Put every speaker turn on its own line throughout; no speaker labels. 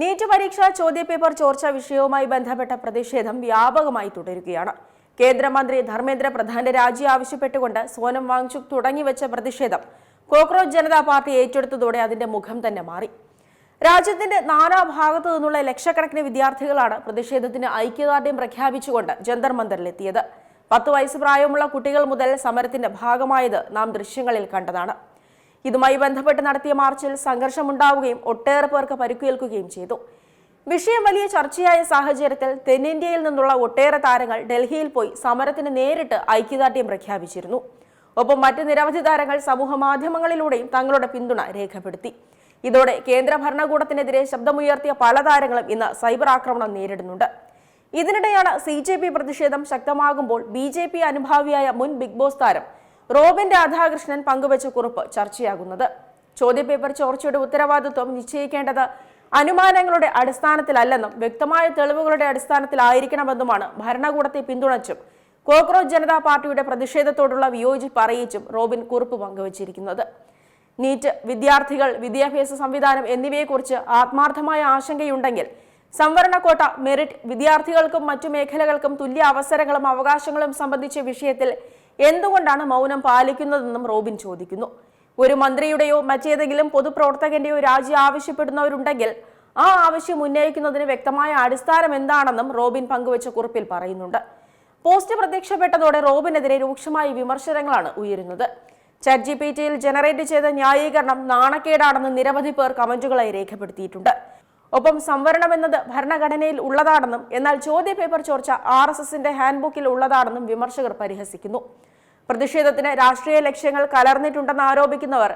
NEET പരീക്ഷാ ചോദ്യപേപ്പർ ചോർച്ച വിഷയവുമായി ബന്ധപ്പെട്ട പ്രതിഷേധം വ്യാപകമായി തുടരുകയാണ്. കേന്ദ്രമന്ത്രി ധർമ്മേന്ദ്ര പ്രധാന്റെ രാജി ആവശ്യപ്പെട്ടുകൊണ്ട് സോനം വാങ്ചുക് തുടങ്ങിവെച്ച പ്രതിഷേധം കോക്രോച്ച് ജനതാ പാർട്ടി ഏറ്റെടുത്തതോടെ അതിന്റെ മുഖം തന്നെ മാറി. രാജ്യത്തിന്റെ നാനാഭാഗത്തു നിന്നുള്ള ലക്ഷക്കണക്കിന് വിദ്യാർത്ഥികളാണ് പ്രതിഷേധത്തിന് ഐക്യദാർഢ്യം പ്രഖ്യാപിച്ചുകൊണ്ട് ജന്തർ മന്ദറിലെത്തിയത്. 10 വയസ്സ് പ്രായമുള്ള കുട്ടികൾ മുതൽ സമരത്തിന്റെ ഭാഗമായത് നാം ദൃശ്യങ്ങളിൽ കണ്ടതാണ്. ഇതുമായി ബന്ധപ്പെട്ട് നടത്തിയ മാർച്ചിൽ സംഘർഷമുണ്ടാവുകയും ഒട്ടേറെ പേർക്ക് പരിക്കേൽക്കുകയും ചെയ്തു. വിഷയം വലിയ ചർച്ചയായ സാഹചര്യത്തിൽ തെന്നിന്ത്യയിൽ നിന്നുള്ള ഒട്ടേറെ താരങ്ങൾ ഡൽഹിയിൽ പോയി സമരത്തിന് നേരിട്ട് ഐക്യദാർഢ്യം പ്രഖ്യാപിച്ചിരുന്നു. ഒപ്പം മറ്റ് നിരവധി താരങ്ങൾ സമൂഹ മാധ്യമങ്ങളിലൂടെയും തങ്ങളുടെ പിന്തുണ രേഖപ്പെടുത്തി. ഇതോടെ കേന്ദ്ര ഭരണകൂടത്തിനെതിരെ ശബ്ദമുയർത്തിയ പല താരങ്ങളും ഇന്ന് സൈബർ ആക്രമണം നേരിടുന്നുണ്ട്. ഇതിനിടെയാണ് CJP പ്രതിഷേധം ശക്തമാകുമ്പോൾ BJP അനുഭാവിയായ മുൻ ബിഗ് ബോസ് താരം റോബിൻ രാധാകൃഷ്ണൻ പങ്കുവച്ച കുറിപ്പ് ചർച്ചയാകുന്നത്. ചോദ്യപേപ്പർ ചോർച്ചയുടെ ഉത്തരവാദിത്വം നിശ്ചയിക്കേണ്ടത് അനുമാനങ്ങളുടെ അടിസ്ഥാനത്തിലല്ലെന്നും വ്യക്തമായ തെളിവുകളുടെ അടിസ്ഥാനത്തിലായിരിക്കണമെന്നുമാണ് ഭരണകൂടത്തെ പിന്തുണച്ചും കോക്രോച്ച് ജനതാ പാർട്ടിയുടെ പ്രതിഷേധത്തോടുള്ള വിയോജിപ്പ് അറിയിച്ചും റോബിൻ കുറിപ്പ് പങ്കുവച്ചിരിക്കുന്നത്. നീറ്റ്, വിദ്യാർത്ഥികൾ, വിദ്യാഭ്യാസ സംവിധാനം എന്നിവയെക്കുറിച്ച് ആത്മാർത്ഥമായ ആശങ്കയുണ്ടെങ്കിൽ സംവരണ കോട്ട, മെറിറ്റ്, വിദ്യാർത്ഥികൾക്കും മറ്റു മേഖലകൾക്കും തുല്യ അവസരങ്ങളും അവകാശങ്ങളും സംബന്ധിച്ച വിഷയത്തിൽ എന്തുകൊണ്ടാണ് മൗനം പാലിക്കുന്നതെന്നും റോബിൻ ചോദിക്കുന്നു. ഒരു മന്ത്രിയുടെയോ മറ്റേതെങ്കിലും പൊതുപ്രവർത്തകന്റെയോ രാജി ആവശ്യപ്പെടുന്നവരുണ്ടെങ്കിൽ ആ ആവശ്യം ഉന്നയിക്കുന്നതിന് വ്യക്തമായ അടിസ്ഥാനം എന്താണെന്നും റോബിൻ പങ്കുവച്ച കുറിപ്പിൽ പറയുന്നുണ്ട്. പോസ്റ്റ് പ്രത്യക്ഷപ്പെട്ടതോടെ റോബിനെതിരെ രൂക്ഷമായ വിമർശനങ്ങളാണ് ഉയരുന്നത്. ChatGPTയിൽ ജനറേറ്റ് ചെയ്ത ന്യായീകരണം നാണക്കേടാണെന്ന് നിരവധി പേർ കമന്റുകളായി രേഖപ്പെടുത്തിയിട്ടുണ്ട്. ഒപ്പം സംവരണം എന്നത് ഭരണഘടനയിൽ ഉള്ളതാണെന്നും എന്നാൽ ചോദ്യപേപ്പർ ചോർച്ച RSSന്റെ ഹാൻഡ്ബുക്കിൽ ഉള്ളതാണെന്നും വിമർശകർ പരിഹസിക്കുന്നു. പ്രതിഷേധത്തിന് രാഷ്ട്രീയ ലക്ഷ്യങ്ങൾ കലർന്നിട്ടുണ്ടെന്ന് ആരോപിക്കുന്നവർ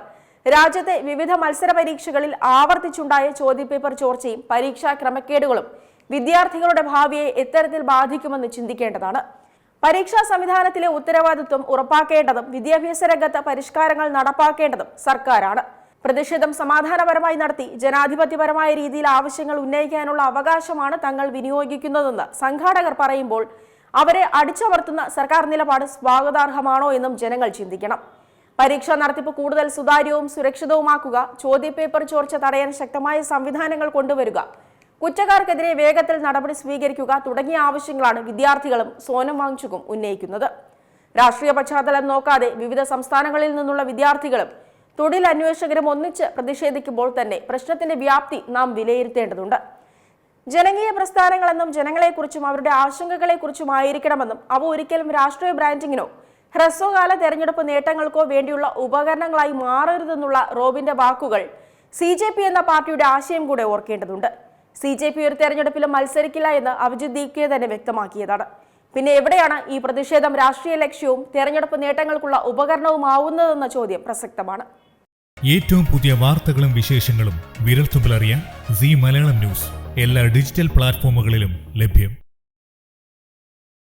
രാജ്യത്തെ വിവിധ മത്സര പരീക്ഷകളിൽ ആവർത്തിച്ചുണ്ടായ ചോദ്യപേപ്പർ ചോർച്ചയും പരീക്ഷാ ക്രമക്കേടുകളും വിദ്യാർത്ഥികളുടെ ഭാവിയെ എത്തരത്തിൽ ബാധിക്കുമെന്ന് ചിന്തിക്കേണ്ടതാണ്. പരീക്ഷാ സംവിധാനത്തിലെ ഉത്തരവാദിത്വം ഉറപ്പാക്കേണ്ടതും വിദ്യാഭ്യാസ രംഗത്ത് പരിഷ്കാരങ്ങൾ നടപ്പാക്കേണ്ടതും സർക്കാരാണ്. പ്രതിഷേധം സമാധാനപരമായി നടത്തി ജനാധിപത്യപരമായ രീതിയിൽ ആവശ്യങ്ങൾ ഉന്നയിക്കാനുള്ള അവകാശമാണ് തങ്ങൾ വിനിയോഗിക്കുന്നതെന്ന് സംഘാടകർ പറയുമ്പോൾ അവരെ അടിച്ചമർത്തുന്ന സർക്കാർ നിലപാട് സ്വാഗതാർഹമാണോ എന്നും ജനങ്ങൾ ചിന്തിക്കണം. പരീക്ഷാ നടത്തിപ്പ് കൂടുതൽ സുതാര്യവും സുരക്ഷിതവുമാക്കുക, ചോദ്യപേപ്പർ ചോർച്ച തടയാൻ ശക്തമായ സംവിധാനങ്ങൾ കൊണ്ടുവരിക, കുറ്റക്കാർക്കെതിരെ വേഗത്തിൽ നടപടി സ്വീകരിക്കുക തുടങ്ങിയ ആവശ്യങ്ങളാണ് വിദ്യാർത്ഥികളും സോനം വാങ്ചുകും ഉന്നയിക്കുന്നത്. രാഷ്ട്രീയ പശ്ചാത്തലം നോക്കാതെ വിവിധ സംസ്ഥാനങ്ങളിൽ നിന്നുള്ള വിദ്യാർത്ഥികളും തൊഴിൽ അന്വേഷകരും ഒന്നിച്ച് പ്രതിഷേധിക്കുമ്പോൾ തന്നെ പ്രശ്നത്തിന്റെ വ്യാപ്തി നാം വിലയിരുത്തേണ്ടതുണ്ട്. ജനകീയ പ്രസ്ഥാനങ്ങളെന്നും ജനങ്ങളെക്കുറിച്ചും അവരുടെ ആശങ്കകളെക്കുറിച്ചും ആയിരിക്കണമെന്നും അവ ഒരിക്കലും രാഷ്ട്രീയ ബ്രാൻഡിങ്ങിനോ ഹ്രസ്വകാല തെരഞ്ഞെടുപ്പ് നേട്ടങ്ങൾക്കോ വേണ്ടിയുള്ള ഉപകരണങ്ങളായി മാറരുതെന്നുള്ള റോബിന്റെ വാക്കുകൾ CJP എന്ന പാർട്ടിയുടെ ആശയം കൂടെ ഓർക്കേണ്ടതുണ്ട്. CJP ഒരു തെരഞ്ഞെടുപ്പിലും മത്സരിക്കില്ല എന്ന് അഭിജിത് ദീപ്കെ തന്നെ വ്യക്തമാക്കിയതാണ്. പിന്നെ എവിടെയാണ് ഈ പ്രതിഷേധം രാഷ്ട്രീയ ലക്ഷ്യവും തെരഞ്ഞെടുപ്പ് നേട്ടങ്ങൾക്കുള്ള ഉപകരണവുമാവുന്നതെന്ന ചോദ്യം പ്രസക്തമാണ്.
ഏറ്റവും പുതിയ വാർത്തകളും വിശേഷങ്ങളും വിരൽത്തുമ്പിലറിയാൻ Zee മലയാളം ന്യൂസ് എല്ലാ ഡിജിറ്റൽ പ്ലാറ്റ്ഫോമുകളിലും ലഭ്യം.